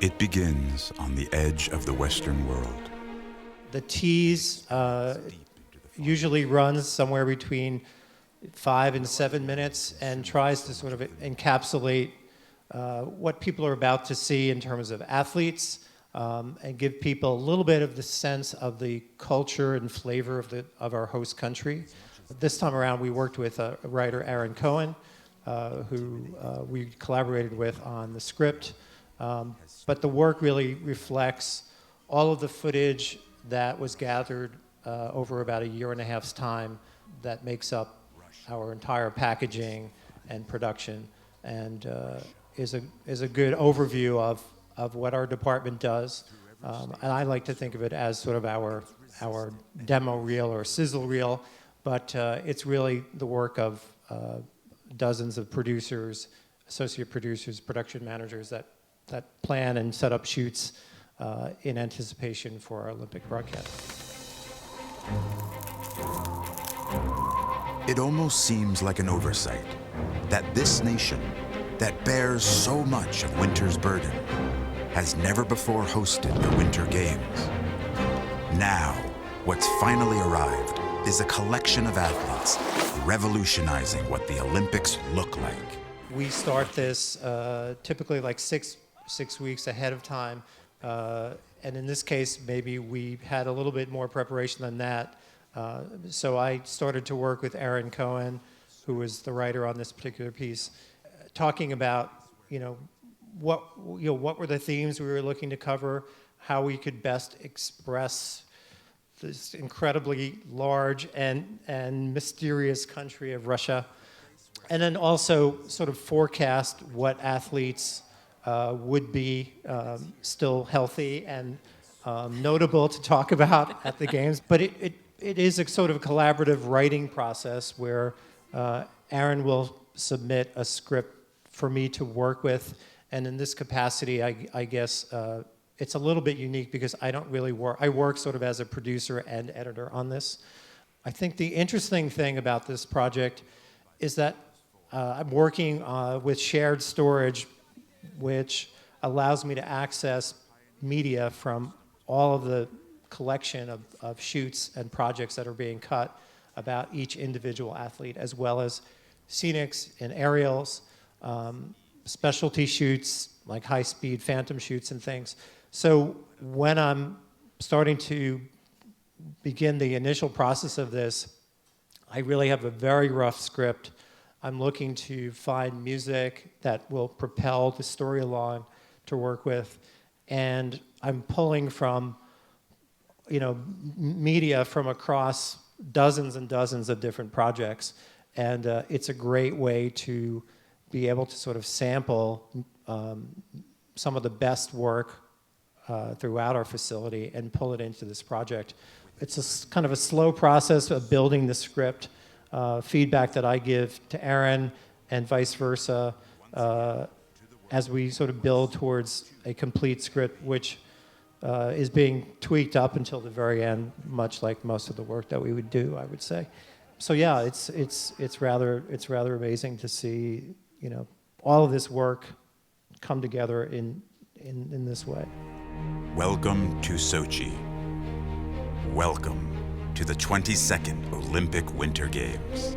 It begins on the edge of the Western world. The Tease usually runs somewhere between 5 and 7 minutes and tries to sort of encapsulate what people are about to see in terms of athletes and give people a little bit of the sense of the culture and flavor of our host country. This time around, we worked with a writer, Aaron Cohen, who we collaborated with on the script. But the work really reflects all of the footage that was gathered over about a year and a half's time that makes up our entire packaging and production, and is a good overview of what our department does. And I like to think of it as sort of our demo reel or sizzle reel, but it's really the work of dozens of producers, associate producers, production managers that plan and set up shoots in anticipation for our Olympic broadcast. It almost seems like an oversight that this nation, that bears so much of winter's burden, has never before hosted the Winter Games. Now, what's finally arrived is a collection of athletes revolutionizing what the Olympics look like. We start this typically like six weeks ahead of time. And in this case, maybe we had a little bit more preparation than that. So I started to work with Aaron Cohen, who was the writer on this particular piece, talking about, what were the themes we were looking to cover, how we could best express this incredibly large and mysterious country of Russia, and then also sort of forecast what athletes would be still healthy and notable to talk about at the games. But it is a sort of collaborative writing process where Aaron will submit a script for me to work with, and in this capacity, I guess it's a little bit unique because I don't really work. I work sort of as a producer and editor on this. I think the interesting thing about this project is that I'm working with shared storage, which allows me to access media from all of the collection of shoots and projects that are being cut about each individual athlete, as well as scenics and aerials, specialty shoots like high-speed phantom shoots and things. So when I'm starting to begin the initial process of this, I really have a very rough script. I'm looking to find music that will propel the story along to work with, and I'm pulling from, media from across dozens and dozens of different projects, and it's a great way to be able to sort of sample some of the best work throughout our facility and pull it into this project. It's kind of a slow process of building the script. Feedback that I give to Aaron and vice versa as we sort of build towards a complete script, which is being tweaked up until the very end, much like most of the work that we would do, I would say. So yeah, it's rather amazing to see all of this work come together in this way. Welcome to Sochi. Welcome to the 22nd Olympic Winter Games.